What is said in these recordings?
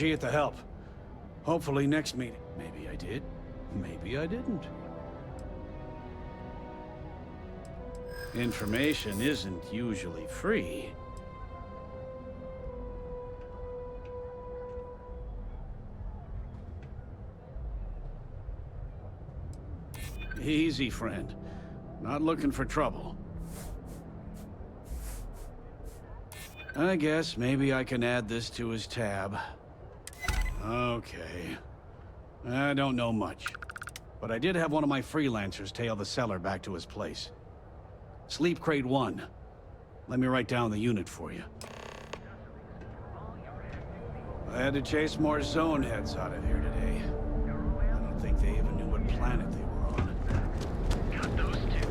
Appreciate the help. Hopefully next meeting. Maybe I did. Maybe I didn't. Information isn't usually free. Easy, friend. Not looking for trouble. I guess maybe I can add this to his tab. Okay. I don't know much, but I did have one of my freelancers tail the seller back to his place. Sleep Crate 1. Let me write down the unit for you. I had to chase more zone heads out of here today. I don't think they even knew what planet they were on. Got those two.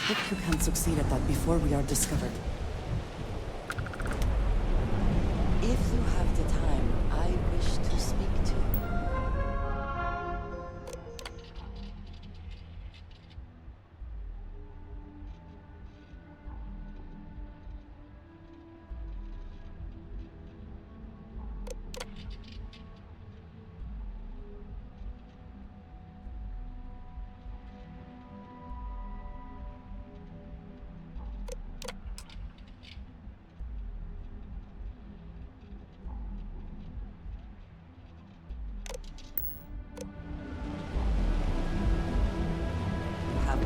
Hope you can succeed at that before we are discovered. If you have the time, I wish to speak to you.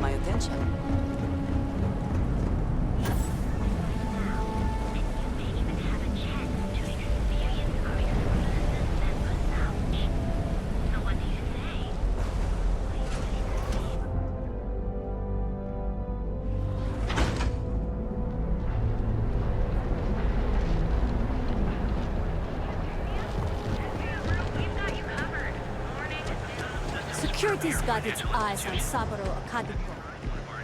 My attention. You may even have a chance to experience our exclusive members now. Security's got its eyes on Saburo Akadipo.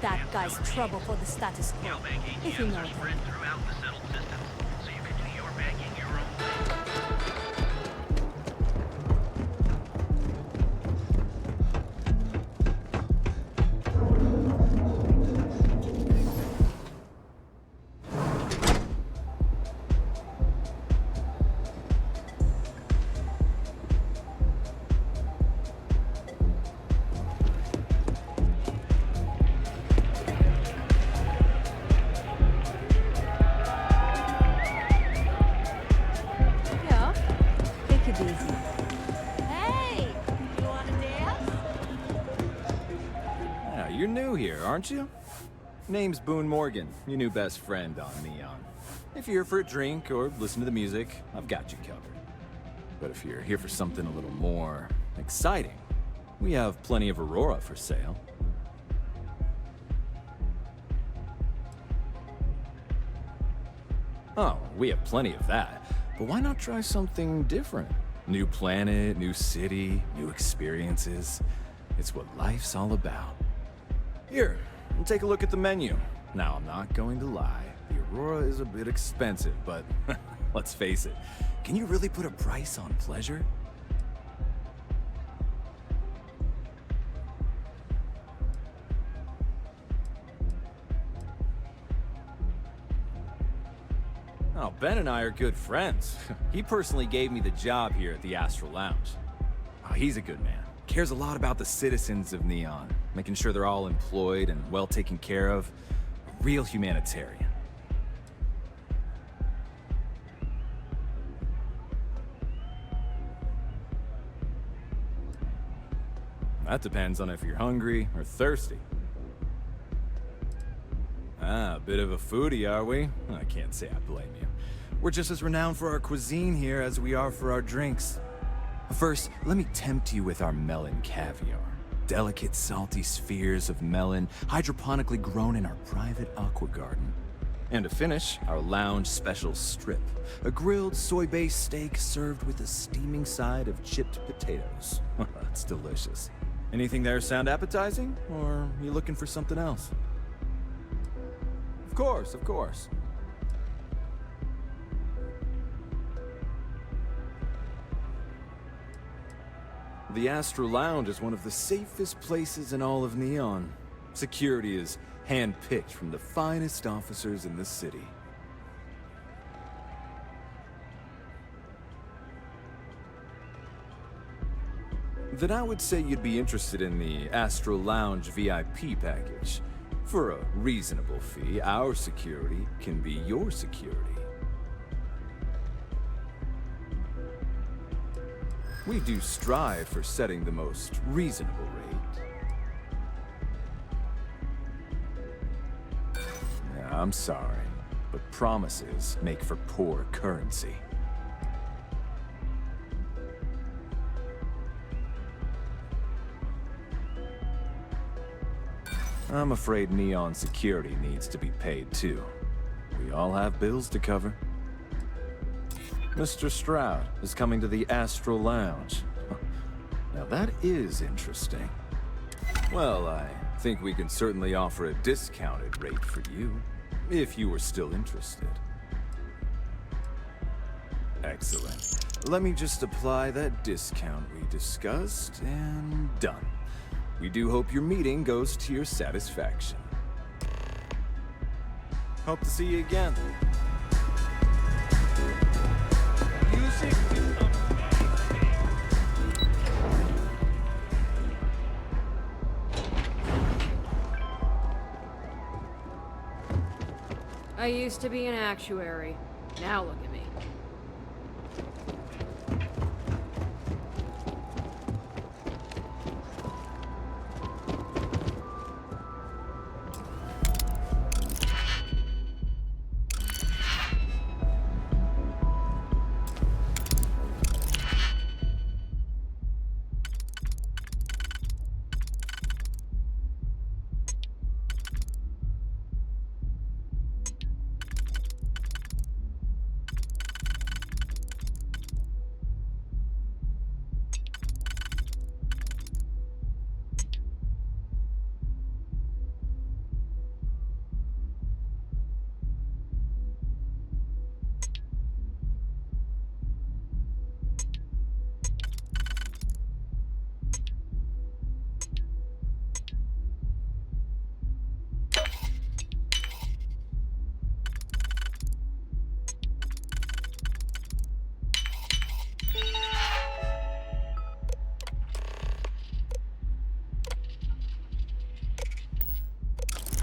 That guy's trouble for the status quo, if you know what I mean. Throughout the settled systems, so you can do your banking your own way. Yeah, take it easy. Hey, you wanna dance? Yeah, you're new here, aren't you? Name's Boone Morgan, your new best friend on Neon. If you're here for a drink or listen to the music, I've got you covered. But if you're here for something a little more exciting, we have plenty of Aurora for sale. Oh, we have plenty of that. But why not try something different? New planet, new city, new experiences. It's what life's all about. Here, take a look at the menu. Now, I'm not going to lie. The Aurora is a bit expensive, but let's face it. Can you really put a price on pleasure? Oh, Ben and I are good friends. He personally gave me the job here at the Astral Lounge. Oh, he's a good man. Cares a lot about the citizens of Neon, making sure they're all employed and well taken care of. A real humanitarian. That depends on if you're hungry or thirsty. Ah, a bit of a foodie, are we? I can't say I blame you. We're just as renowned for our cuisine here as we are for our drinks. First, let me tempt you with our melon caviar. Delicate, salty spheres of melon, hydroponically grown in our private aqua garden. And to finish, our lounge special strip. A grilled soy-based steak served with a steaming side of chipped potatoes. It's delicious. Anything there sound appetizing? Or are you looking for something else? Of course, of course. The Astral Lounge is one of the safest places in all of Neon. Security is handpicked from the finest officers in the city. Then I would say you'd be interested in the Astral Lounge VIP package. For a reasonable fee, our security can be your security. We do strive for setting the most reasonable rate. Yeah, I'm sorry, but promises make for poor currency. I'm afraid Neon security needs to be paid too. We all have bills to cover. Mr. Stroud is coming to the Astral Lounge. Now that is interesting. Well, I think we can certainly offer a discounted rate for you, if you were still interested. Excellent. Let me just apply that discount we discussed, and done. We do hope your meeting goes to your satisfaction. Hope to see you again. Music is amazing. I used to be an actuary. Now look at me.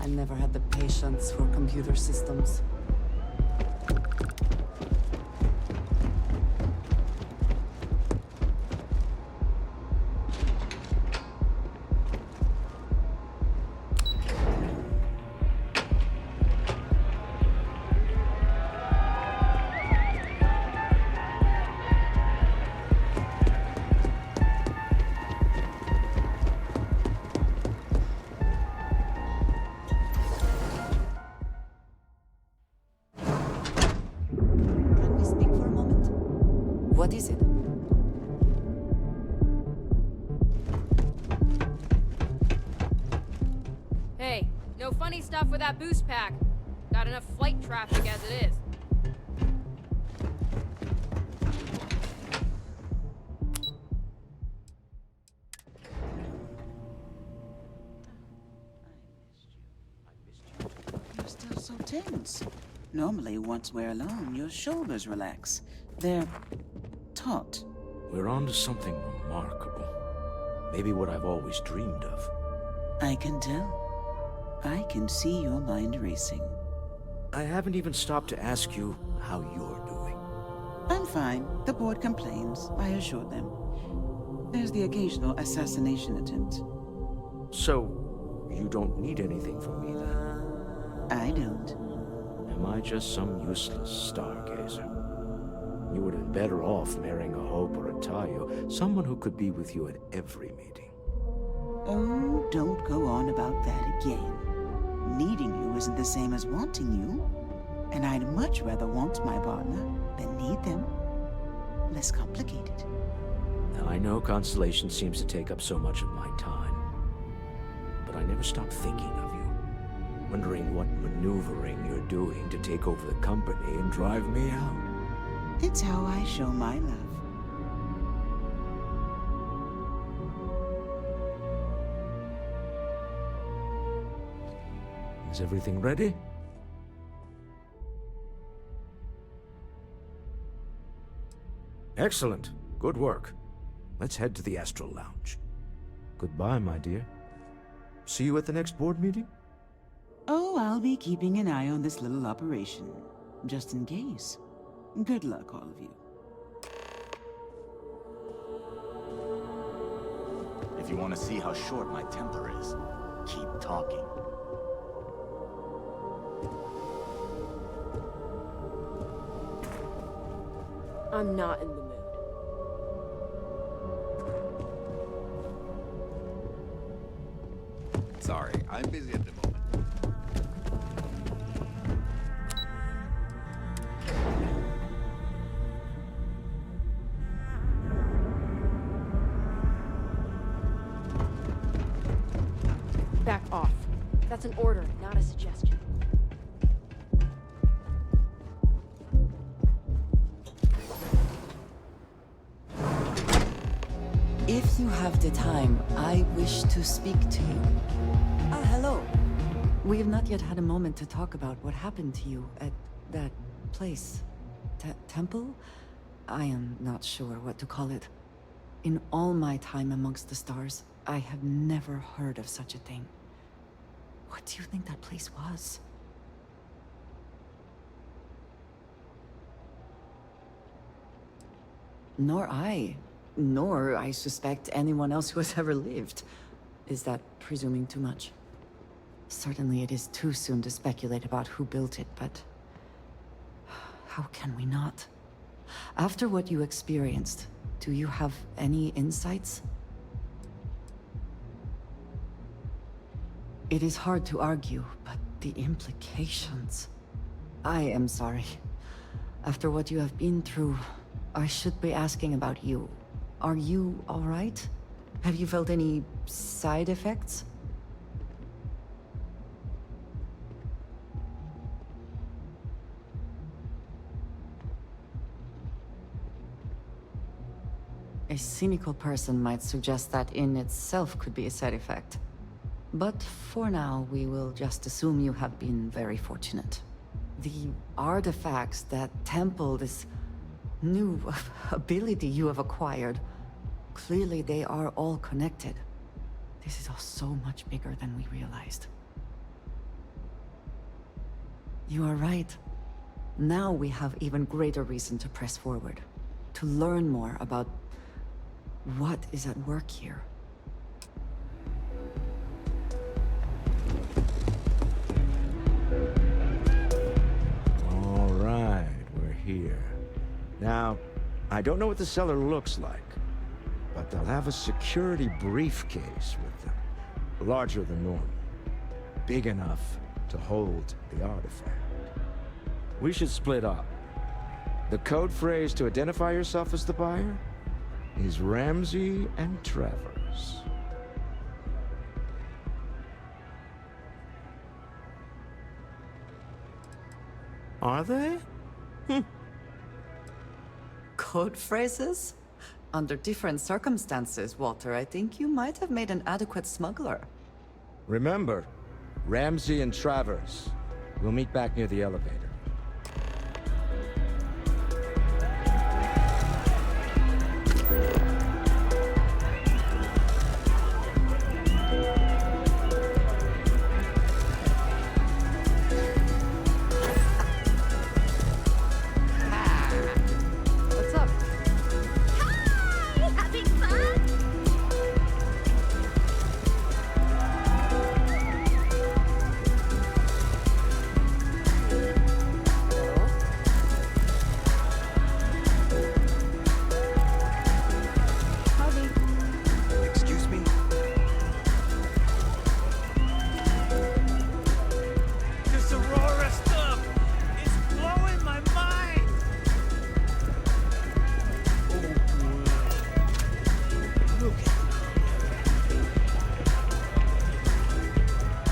I never had the patience for computer systems. Can we speak for a moment? What is it? Hey, no funny stuff with that boost pack. Got enough flight traffic as it is. You're still so tense. Normally, once we're alone, your shoulders relax. They're taut. We're on to something remarkable. Maybe what I've always dreamed of. I can tell. I can see your mind racing. I haven't even stopped to ask you how you're doing. I'm fine. The board complains, I assure them. There's the occasional assassination attempt. So, you don't need anything from me then? I don't. Am I just some useless stargazer? You would have been better off marrying a Hope or a Tayo, someone who could be with you at every meeting. Oh, don't go on about that again. Needing you isn't the same as wanting you. And I'd much rather want my partner than need them. Less complicated. Now, I know Constellation seems to take up so much of my time, but I never stop thinking of you, wondering what maneuvering you're doing to take over the company and drive me out. It's how I show my love. Is everything ready? Excellent. Good work. Let's head to the Astral Lounge. Goodbye, my dear. See you at the next board meeting? Oh, I'll be keeping an eye on this little operation, just in case. Good luck, all of you. If you want to see how short my temper is, keep talking. I'm not in the mood. Sorry, I'm busy at the moment. Back off. That's an order, not a suggestion. If you have the time, I wish to speak to you. Ah, hello. We have not yet had a moment to talk about what happened to you at that place. Temple? I am not sure what to call it. In all my time amongst the stars, I have never heard of such a thing. What do you think that place was? Nor I. Nor, I suspect, anyone else who has ever lived. Is that presuming too much? Certainly it is too soon to speculate about who built it, but... how can we not? After what you experienced, do you have any insights? It is hard to argue, but the implications... I am sorry. After what you have been through, I should be asking about you. Are you all right? Have you felt any side effects? A cynical person might suggest that in itself could be a side effect. But for now, we will just assume you have been very fortunate. The artifacts that temple this new ability you have acquired, clearly they are all connected. This is all so much bigger than we realized. You are right. Now we have even greater reason to press forward. To learn more about what is at work here. All right, we're here. Now, I don't know what the cellar looks like, but they'll have a security briefcase with them. Larger than normal. Big enough to hold the artifact. We should split up. The code phrase to identify yourself as the buyer is Ramsey and Travers. Are they? Code phrases? Under different circumstances, Walter, I think you might have made an adequate smuggler. Remember, Ramsey and Travers. We'll meet back near the elevator. What's up? Hi! Having fun? Howdy. Excuse me? This Aurora stuff is blowing my mind! Look at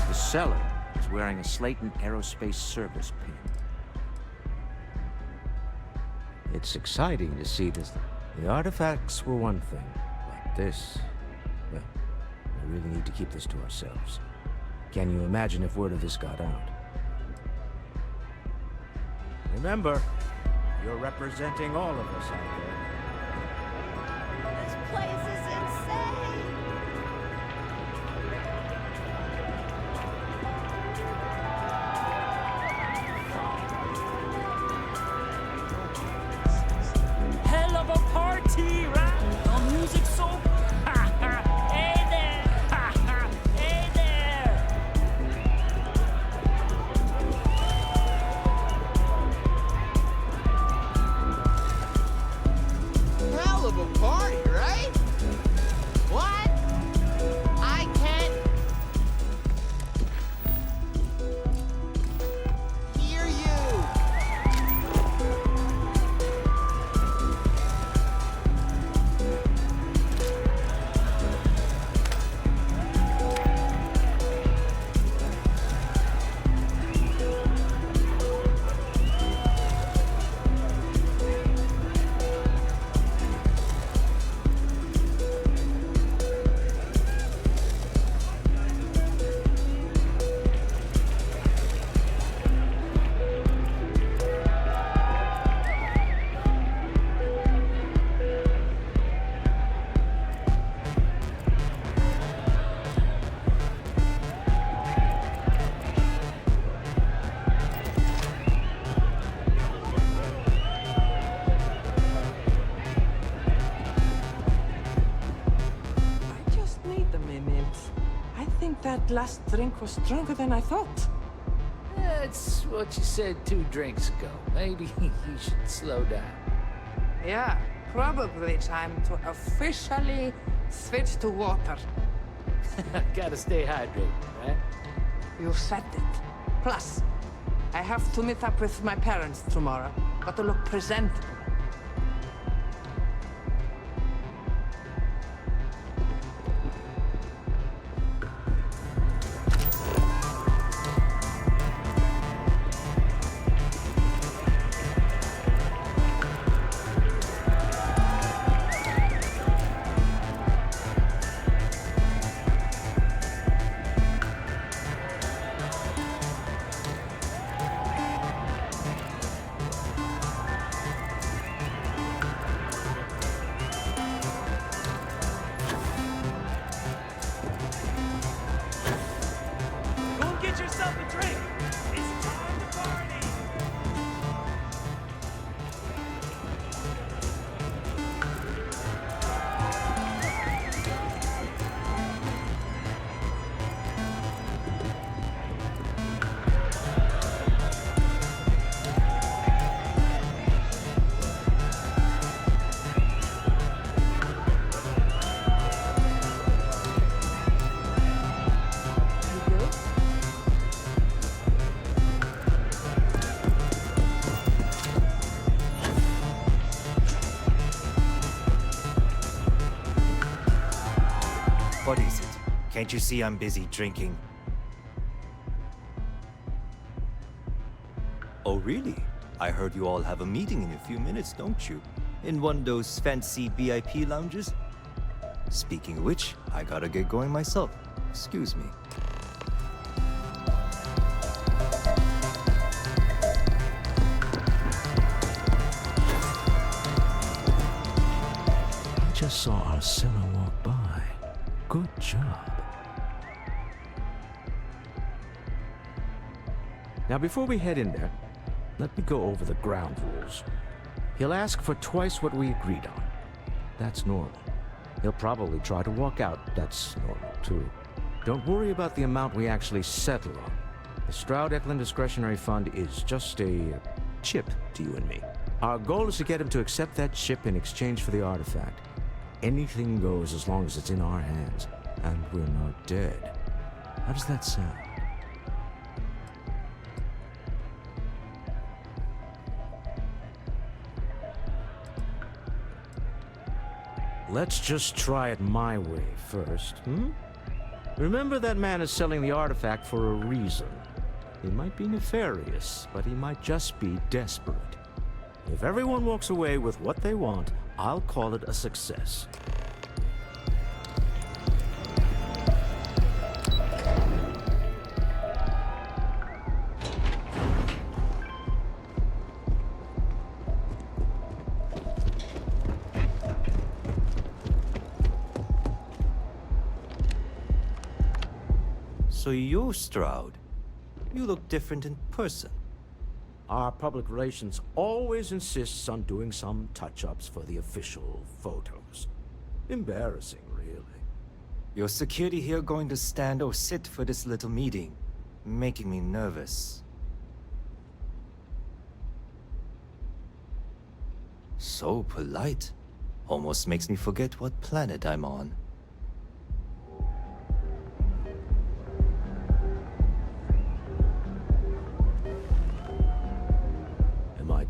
The seller is wearing a Slayton Aerospace service pin. It's exciting to see this. The artifacts were one thing, but this... Well, we really need to keep this to ourselves. Can you imagine if word of this got out? Remember, you're representing all of us out there. This place is insane! hell of a party, right? The music's so... Ha ha! Hey there! Ha ha! Hey there! Hell of a party, right? What? I can't hear you. I just need a minute. I think that last drink was stronger than I thought. That's what you said 2 drinks ago. Maybe you should slow down. Yeah, probably time to officially switch to water. Gotta stay hydrated, right? You said it. Plus, I have to meet up with my parents tomorrow. Got to look presentable. What is it? Can't you see I'm busy drinking? Oh, really? I heard you all have a meeting in a few minutes, don't you? In one of those fancy VIP lounges? Speaking of which, I gotta get going myself. Excuse me. I just saw our seller walk by. Good job. Now, before we head in there, let me go over the ground rules. He'll ask for twice what we agreed on. That's normal. He'll probably try to walk out. That's normal, too. Don't worry about the amount we actually settle on. The Stroud-Eklund Discretionary Fund is just a chip to you and me. Our goal is to get him to accept that chip in exchange for the artifact. Anything goes as long as it's in our hands, and we're not dead. How does that sound? Let's just try it my way first, Remember, that man is selling the artifact for a reason. He might be nefarious, but he might just be desperate. If everyone walks away with what they want, I'll call it a success. So you're Stroud. You look different in person. Our public relations always insists on doing some touch-ups for the official photos. Embarrassing, really. Your security here going to stand or sit for this little meeting, making me nervous. So polite. Almost makes me forget what planet I'm on.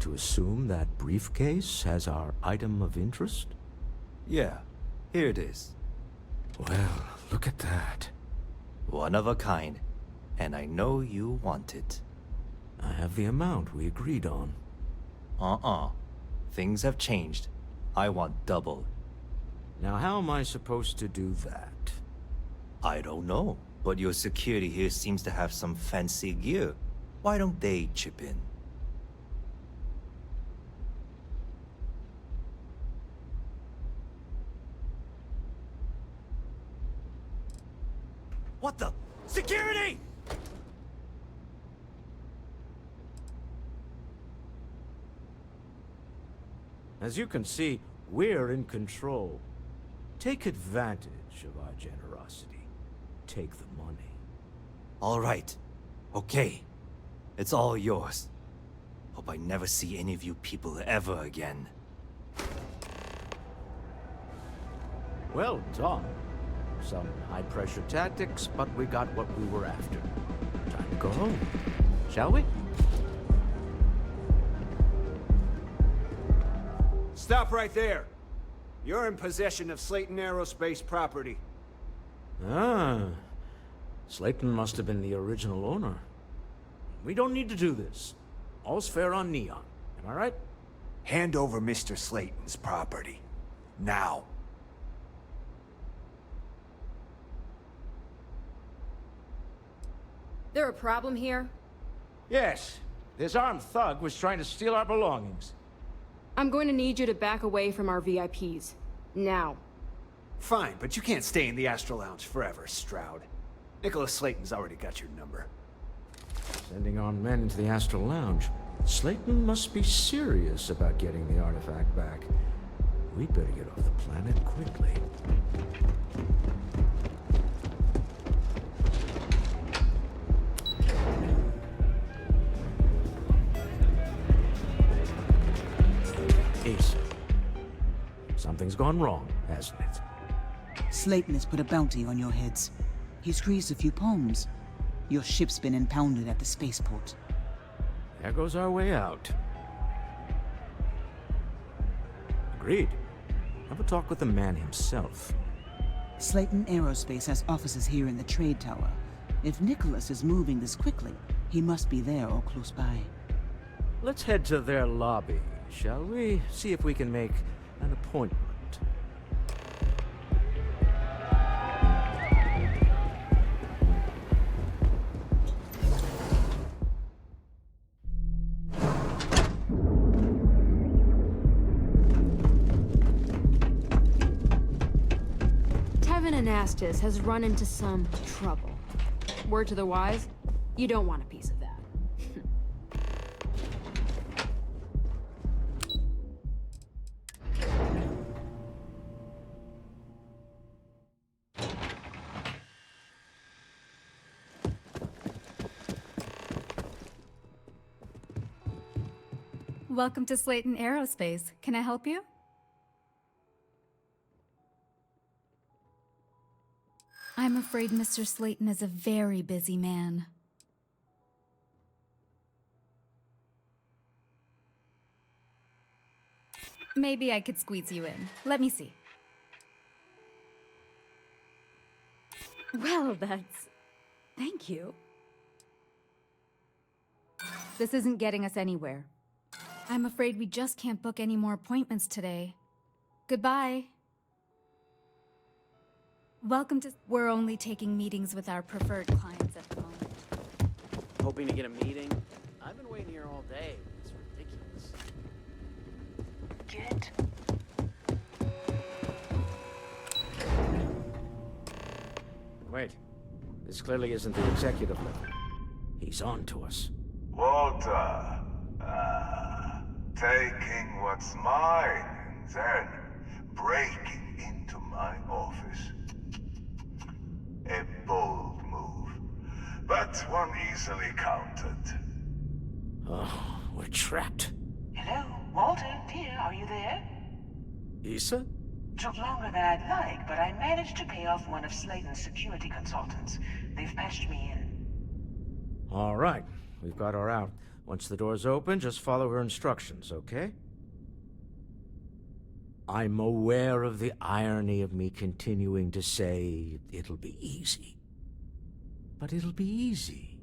To assume that briefcase has our item of interest? Yeah, here it is. Well, look at that. One of a kind, and I know you want it. I have the amount we agreed on. Things have changed. I want double. Now, how am I supposed to do that? I don't know, but your security here seems to have some fancy gear. Why don't they chip in? What the? Security! As you can see, we're in control. Take advantage of our generosity. Take the money. All right. Okay. It's all yours. Hope I never see any of you people ever again. Well done. Some high-pressure tactics, but we got what we were after. Time to go home, shall we? Stop right there. You're in possession of Slayton Aerospace property. Ah. Slayton must have been the original owner. We don't need to do this. All's fair on Neon. Am I right? Hand over Mr. Slayton's property. Now. There a problem here? Yes. This armed thug was trying to steal our belongings. I'm going to need you to back away from our VIPs. Now. Fine, but you can't stay in the Astral Lounge forever, Stroud. Nicholas Slayton's already got your number. Sending armed men into the Astral Lounge. Slayton must be serious about getting the artifact back. We'd better get off the planet quickly. Ace. Something's gone wrong, hasn't it? Slayton has put a bounty on your heads. He's greased a few palms. Your ship's been impounded at the spaceport. There goes our way out. Agreed. Have a talk with the man himself. Slayton Aerospace has offices here in the trade tower. If Nicholas is moving this quickly, he must be there or close by. Let's head to their lobby, shall we? See if we can make an appointment. Tevin Anastas has run into some trouble. Word to the wise, you don't want a piece of that. Welcome to Slayton Aerospace. Can I help you? I'm afraid Mr. Slayton is a very busy man. Maybe I could squeeze you in. Let me see. Well, that's... Thank you. This isn't getting us anywhere. I'm afraid we just can't book any more appointments today. Goodbye. Welcome to... We're only taking meetings with our preferred clients at the moment. Hoping to get a meeting? I've been waiting here all day. It's ridiculous. Get. Wait. This clearly isn't the executive level. He's on to us. Walter. Taking what's mine and then breaking into my office. A bold move, but one easily countered. Oh, we're trapped. Hello, Walter, dear, are you there? Issa? Took longer than I'd like, but I managed to pay off one of Slayton's security consultants. They've patched me in. All right, we've got her out. Once the door's open, just follow her instructions, okay? I'm aware of the irony of me continuing to say it'll be easy. But it'll be easy.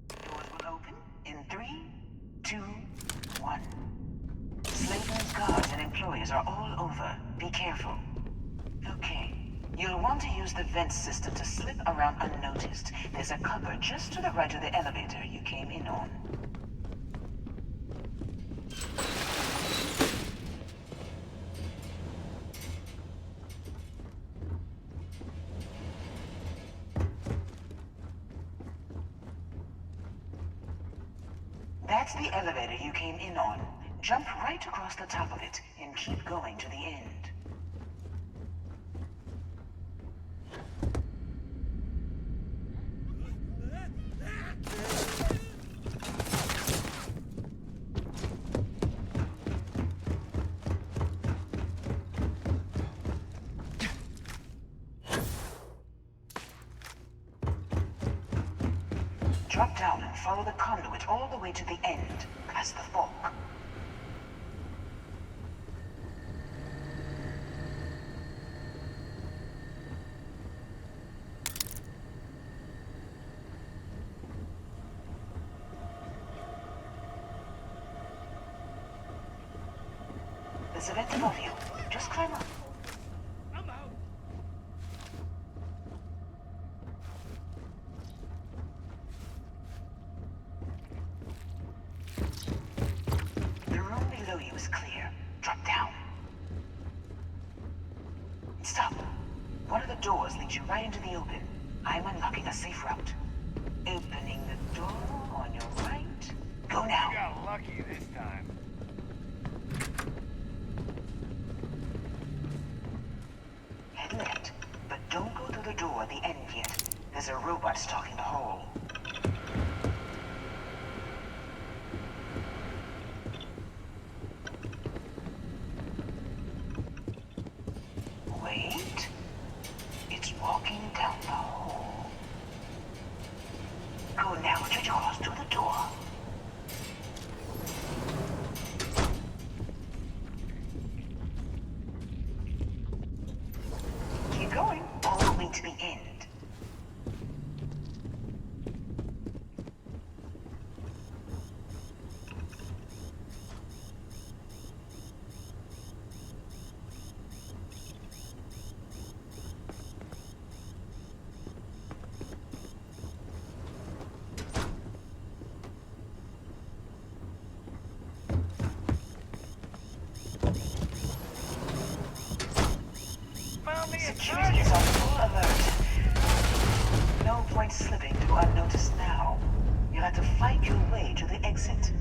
Doors will open in 3, 2, 1. Slayton's guards and employees are all over. Be careful. Okay. You'll want to use the vent system to slip around unnoticed. There's a cupboard just to the right of the elevator you came in on. That's the elevator you came in on. Jump right across the top of it and keep going to the end. Drop down and follow the conduit all the way to the end, past the fork. There's a vent above you. Just climb up. The room below you is clear. Drop down. Stop. One of the doors leads you right into the open. I'm unlocking a safe route. Opening the door on your right. Go now. You got lucky this time. Head left, but don't go through the door at the end yet. There's a robot stalking the hall. Wait. It's walking down the hall. Go now, straight across to the door. Keep going all the to be end. Security is on full alert. No point slipping through unnoticed now. You'll have to fight your way to the exit.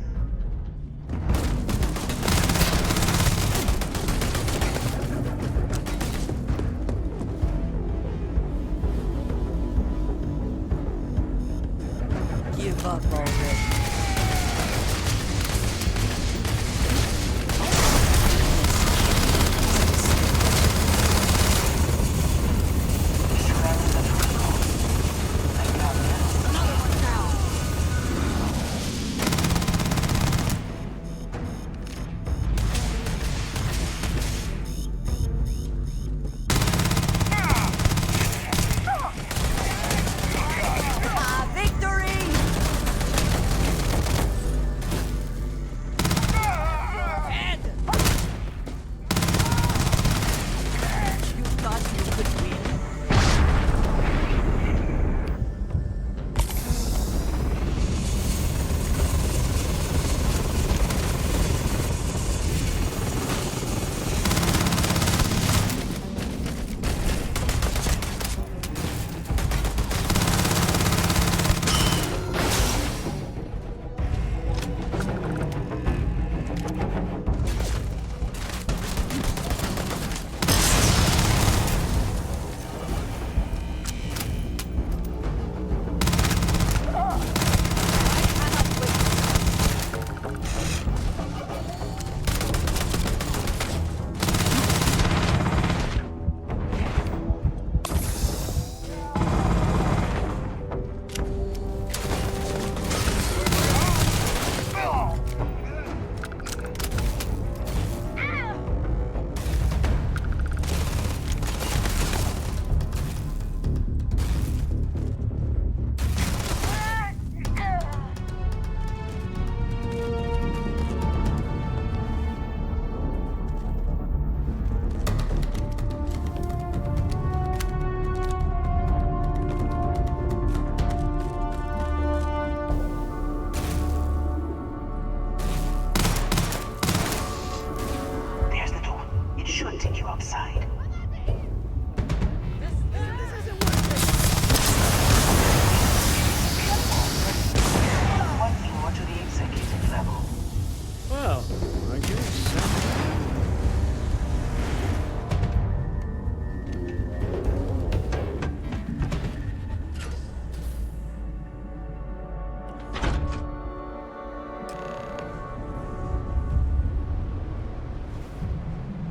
Give up already.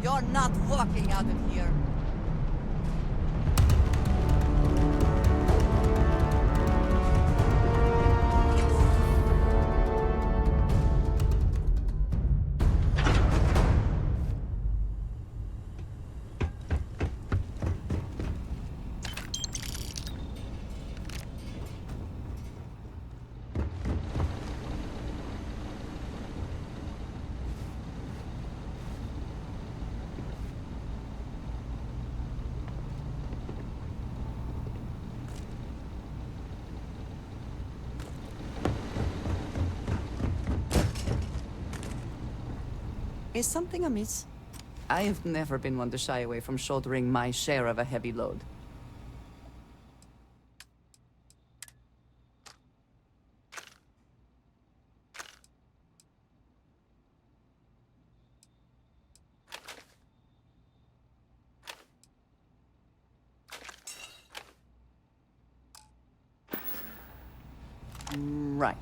You're not walking out of here. Is something amiss? I have never been one to shy away from shouldering my share of a heavy load. Right.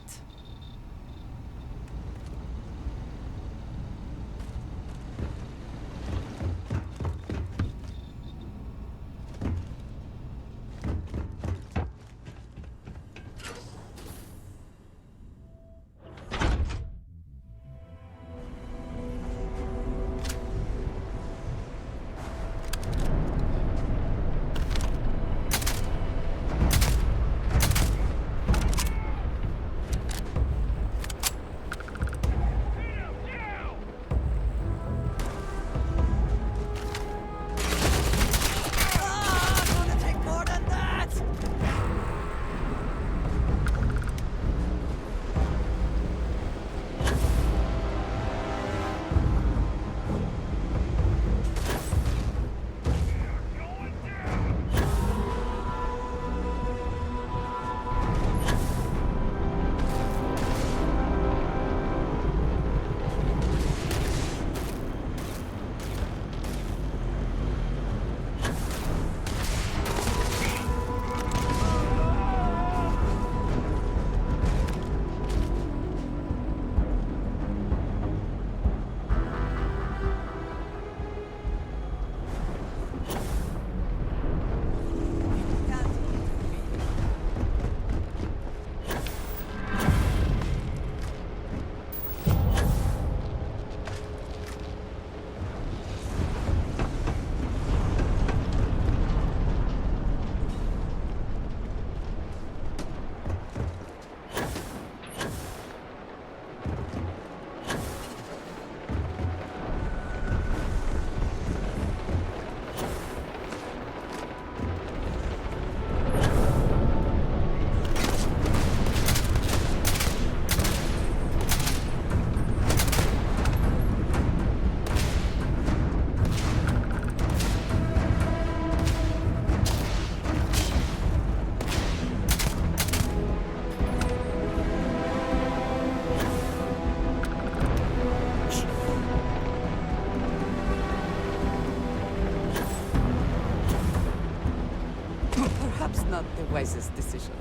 Perhaps not the wisest decision.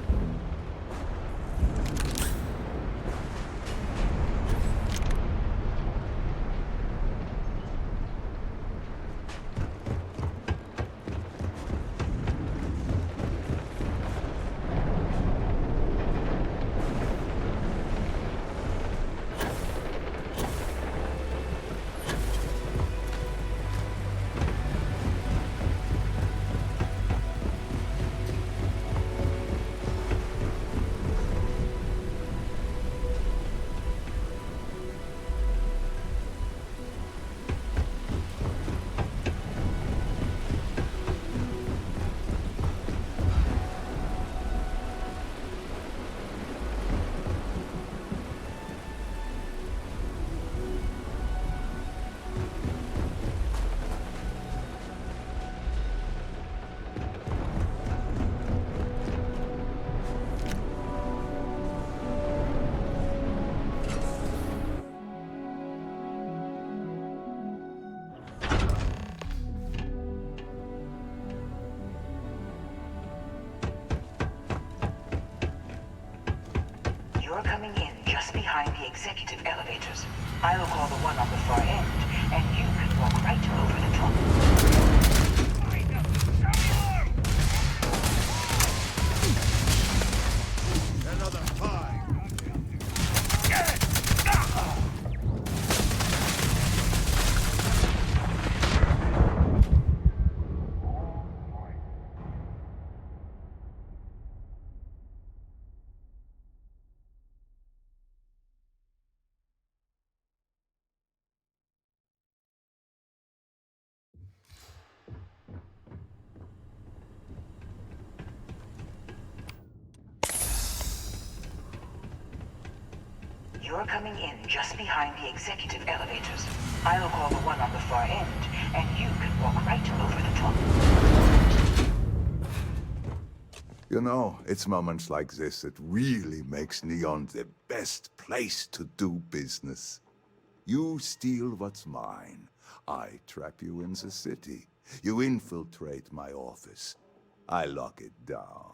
You're coming in just behind the executive elevators. I'll call the one on the far end, and you can walk right over the top. Another five. You're coming in just behind the executive elevators. I'll call the one on the far end, and you can walk right over the top. You know, it's moments like this that really makes Neon the best place to do business. You steal what's mine. I trap you in the city. You infiltrate my office. I lock it down.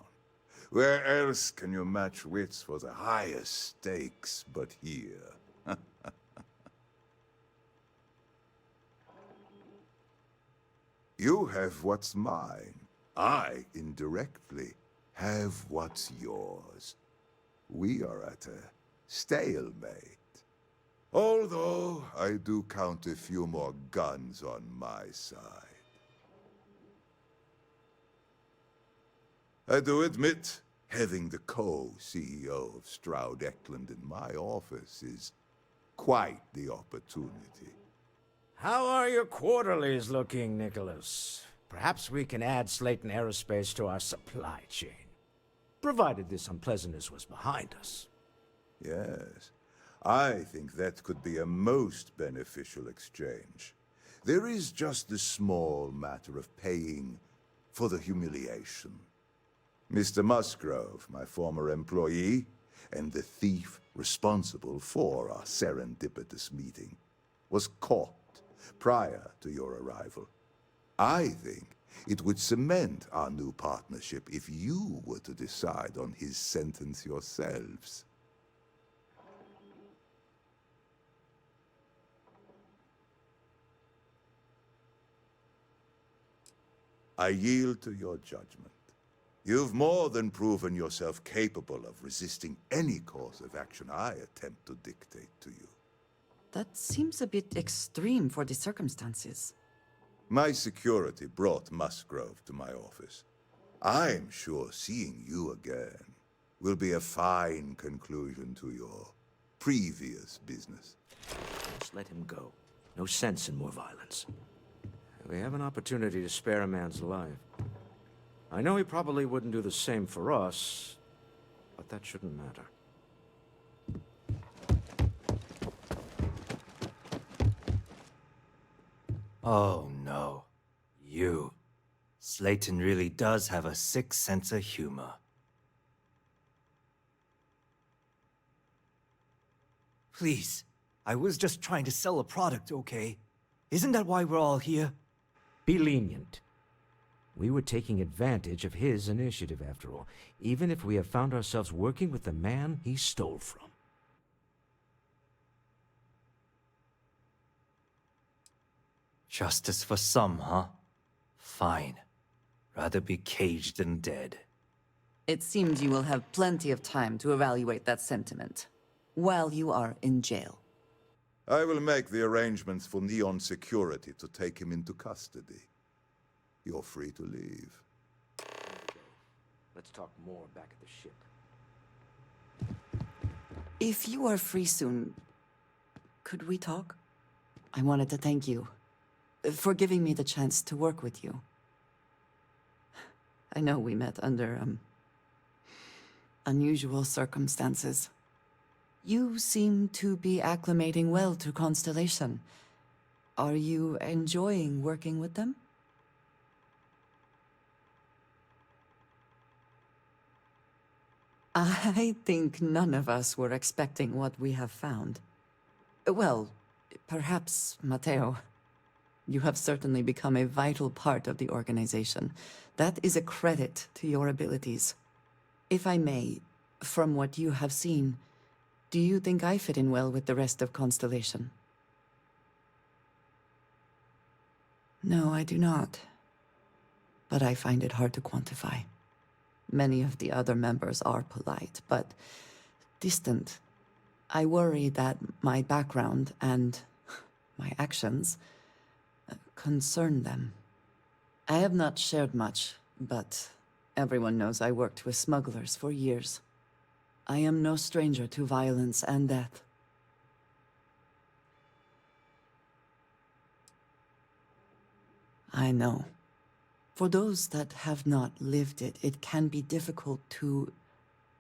Where else can you match wits for the highest stakes but here? You have what's mine. I, indirectly, have what's yours. We are at a stalemate. Although, I do count a few more guns on my side. I do admit, having the co-CEO of Stroud Eklund in my office is quite the opportunity. How are your quarterlies looking, Nicholas? Perhaps we can add Slayton Aerospace to our supply chain, provided this unpleasantness was behind us. Yes, I think that could be a most beneficial exchange. There is just the small matter of paying for the humiliation. Mr. Musgrove, my former employee, and the thief responsible for our serendipitous meeting, was caught prior to your arrival. I think it would cement our new partnership if you were to decide on his sentence yourselves. I yield to your judgment. You've more than proven yourself capable of resisting any course of action I attempt to dictate to you. That seems a bit extreme for the circumstances. My security brought Musgrove to my office. I'm sure seeing you again will be a fine conclusion to your previous business. Just let him go. No sense in more violence. We have an opportunity to spare a man's life. I know he probably wouldn't do the same for us, but that shouldn't matter. Oh no. You. Slayton really does have a sick sense of humor. Please, I was just trying to sell a product, okay? Isn't that why we're all here? Be lenient. We were taking advantage of his initiative, after all, even if we have found ourselves working with the man he stole from. Justice for some, huh? Fine. Rather be caged than dead. It seems you will have plenty of time to evaluate that sentiment while you are in jail. I will make the arrangements for Neon Security to take him into custody. You're free to leave. Let's talk more back at the ship. If you are free soon, could we talk? I wanted to thank you for giving me the chance to work with you. I know we met under, unusual circumstances. You seem to be acclimating well to Constellation. Are you enjoying working with them? I think none of us were expecting what we have found. Well, perhaps Mateo. You have certainly become a vital part of the organization. That is a credit to your abilities. If I may, from what you have seen, do you think I fit in well with the rest of Constellation? No, I do not. But I find it hard to quantify. Many of the other members are polite, but distant. I worry that my background and my actions concern them. I have not shared much, but everyone knows I worked with smugglers for years. I am no stranger to violence and death. I know. For those that have not lived it, it can be difficult to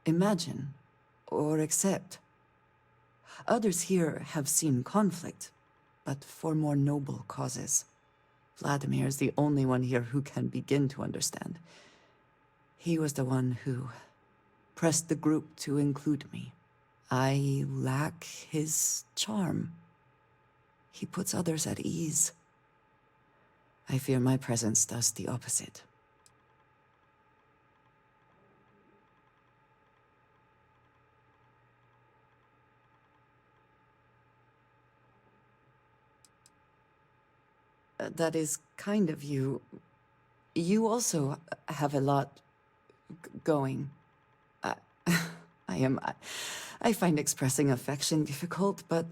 imagine or accept. Others here have seen conflict, but for more noble causes. Vladimir is the only one here who can begin to understand. He was the one who pressed the group to include me. I lack his charm. He puts others at ease. I fear my presence does the opposite. That is kind of you. You also have a lot going. I find expressing affection difficult, but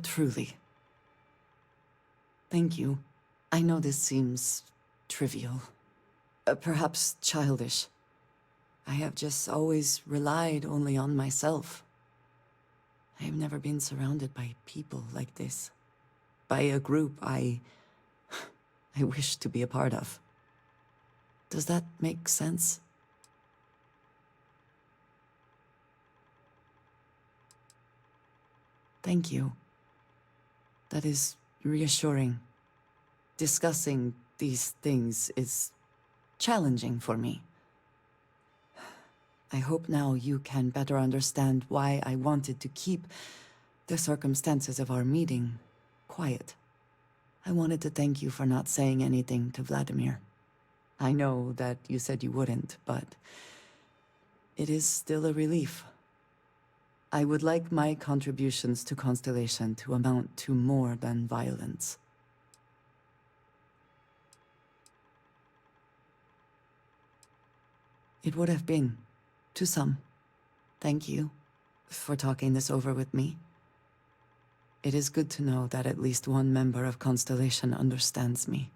truly. Thank you. I know this seems trivial, perhaps childish. I have just always relied only on myself. I have never been surrounded by people like this. By a group I wish to be a part of. Does that make sense? Thank you. That is reassuring. Discussing these things is challenging for me. I hope now you can better understand why I wanted to keep the circumstances of our meeting quiet. I wanted to thank you for not saying anything to Vladimir. I know that you said you wouldn't, but it is still a relief. I would like my contributions to Constellation to amount to more than violence. It would have been, to some. Thank you for talking this over with me. It is good to know that at least one member of Constellation understands me.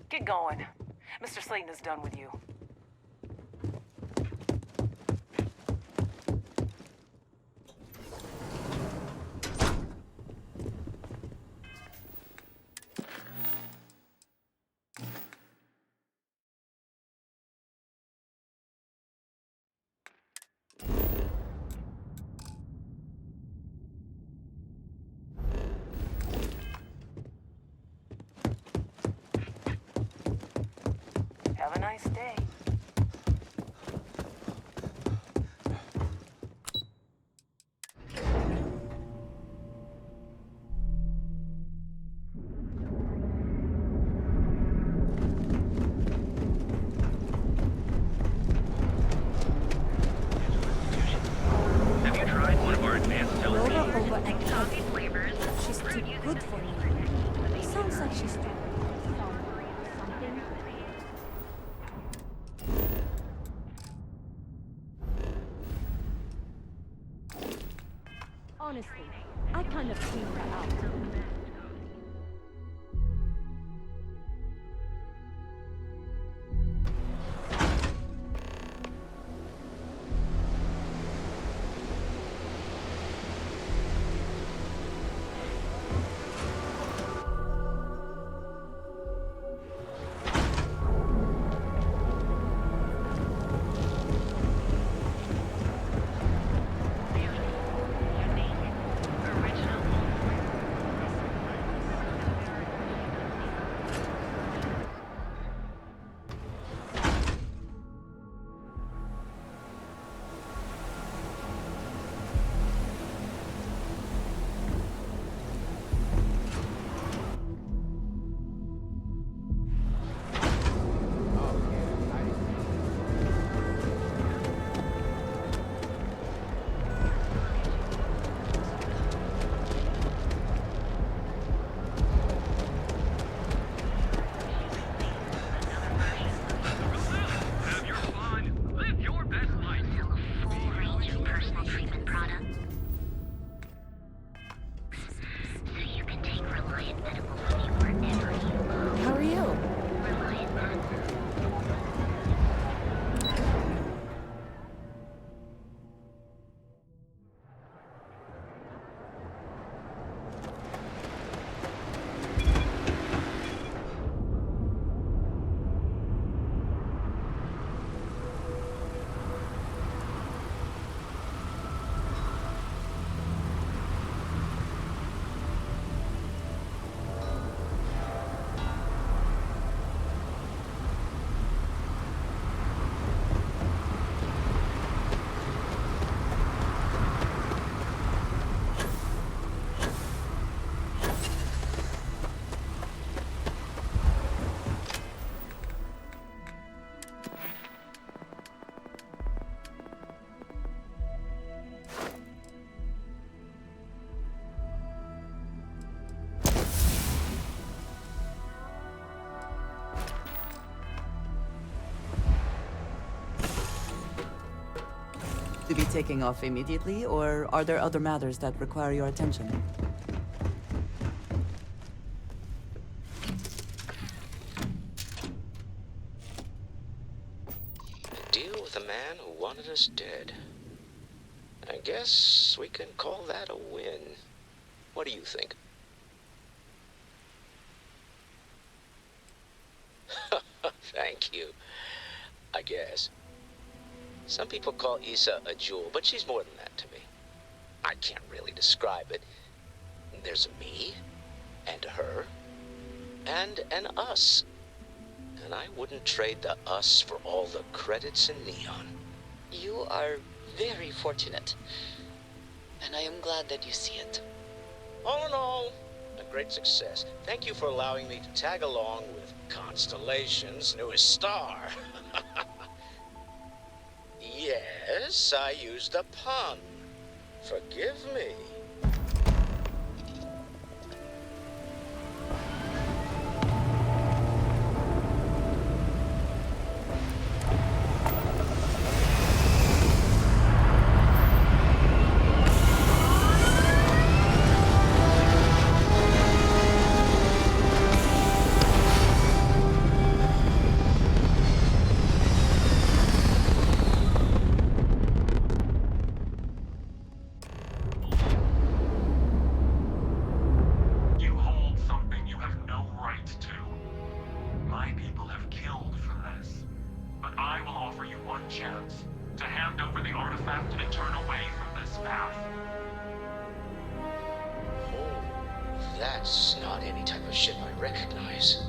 Get going. Mr. Slayton is done with you. a nice day. Have you tried one of our advanced Laura televisions? over at Coffee flavors. She's too good for me. Sounds like she's too something. Honestly, I kind of cleaned her out. Have your fun. Live your best life. Full range of personal treatment products. So you can take Reliant Medical with you wherever you go. How are you? Reliant Medical. To be taking off immediately, or are there other matters that require your attention? Deal with a man who wanted us dead. I guess we can call that a win. What do you think? Thank you. I guess. Some people call Issa a jewel, but she's more than that to me. I can't really describe it. There's a me, and a her, and an us. And I wouldn't trade the us for all the credits in Neon. You are very fortunate. And I am glad that you see it. All in all, a great success. Thank you for allowing me to tag along with Constellation's newest star. Yes, I used a pun. Forgive me. That's not any type of ship I recognize.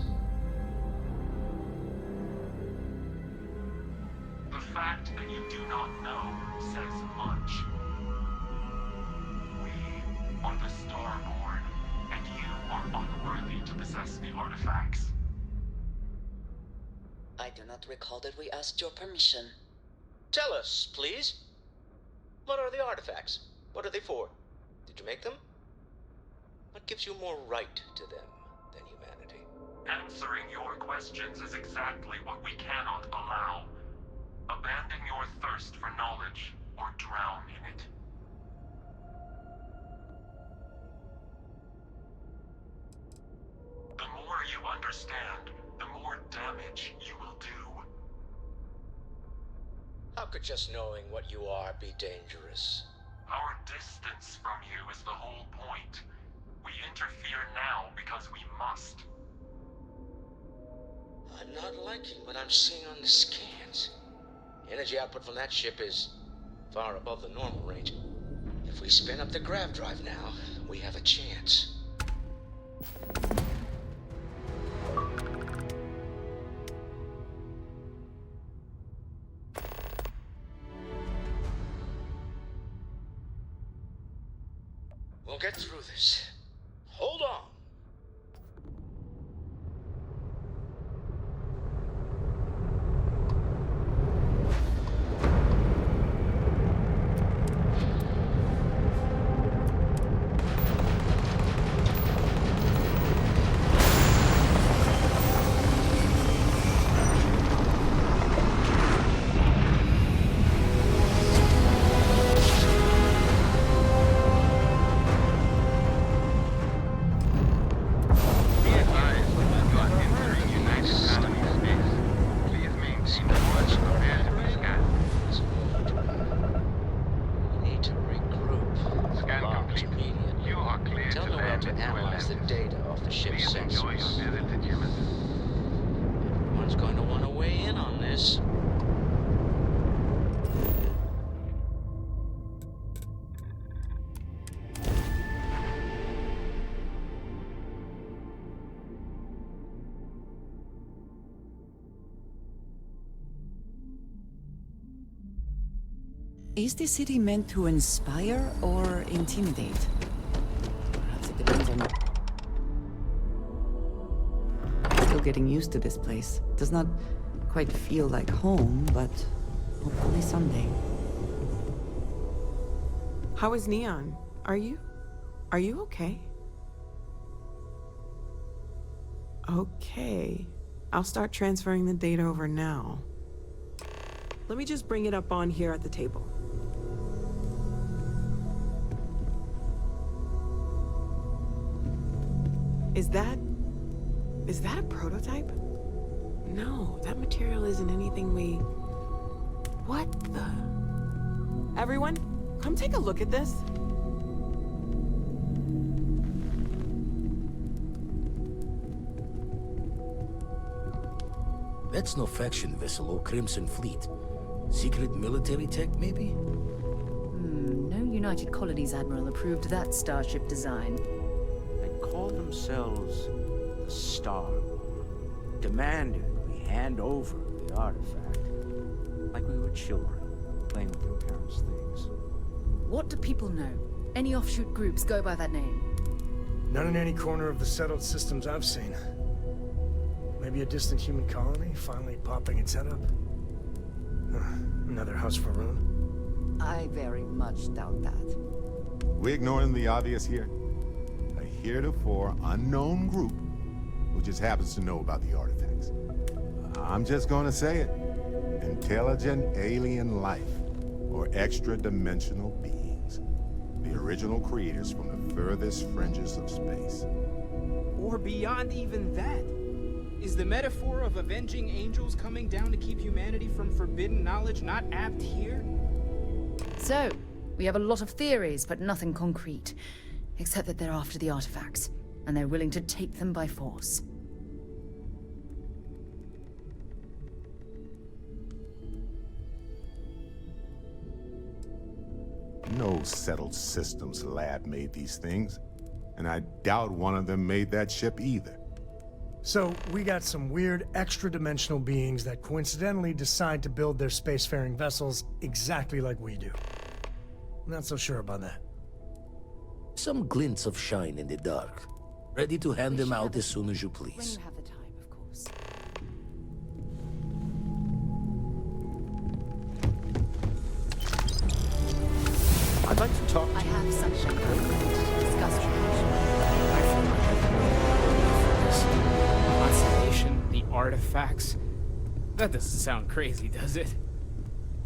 fact that you do not know says much. We are the Starborn, and you are unworthy to possess the artifacts. I do not recall that we asked your permission. Tell us, please. What are the artifacts? What are they for? Did you make them? What gives you more right to them than humanity? Answering your questions is exactly what we cannot allow. Abandon your thirst for knowledge, or drown in it. The more you understand, the more damage you will do. How could just knowing what you are be dangerous? Our distance from you is the whole point. We interfere now because we must. I'm not liking what I'm seeing on the scans. Energy output from that ship is far above the normal range. If we spin up the grav drive now, we have a chance. We'll get through this. Hold on. Everyone's going to want to weigh in on this. Is the city meant to inspire or intimidate? Perhaps it depends on... Still getting used to this place. Does not quite feel like home, but hopefully someday. How is Neon? Are you okay? Okay. I'll start transferring the data over now. Let me just bring it up on here at the table. Is that a prototype? No, that material isn't anything we... What the... Everyone, come take a look at this. That's no faction vessel or Crimson Fleet. Secret military tech, maybe? No United Colonies Admiral approved that starship design. They call themselves the Star. Demanded we hand over the artifact. Like we were children, playing with their parents' things. What do people know? Any offshoot groups go by that name? None in any corner of the settled systems I've seen. Maybe a distant human colony finally popping its head up? Another house for Rune? I very much doubt that. We're ignoring the obvious here. A heretofore unknown group who just happens to know about the artifacts. I'm just gonna say it. Intelligent alien life, or extra-dimensional beings. The original creators from the furthest fringes of space. Or beyond even that. Is the metaphor of avenging angels coming down to keep humanity from forbidden knowledge not apt here? So, we have a lot of theories, but nothing concrete. Except that they're after the artifacts, and they're willing to take them by force. No settled systems lab made these things, and I doubt one of them made that ship either. So, we got some weird extra-dimensional beings that coincidentally decide to build their spacefaring vessels exactly like we do. Not so sure about that. Some glints of shine in the dark. Ready to hand them out as soon as you When please. you have the time, of course. I'd like to talk I have something to discuss with I feel like I've been waiting for this. Constellation, the artifacts. That doesn't sound crazy, does it?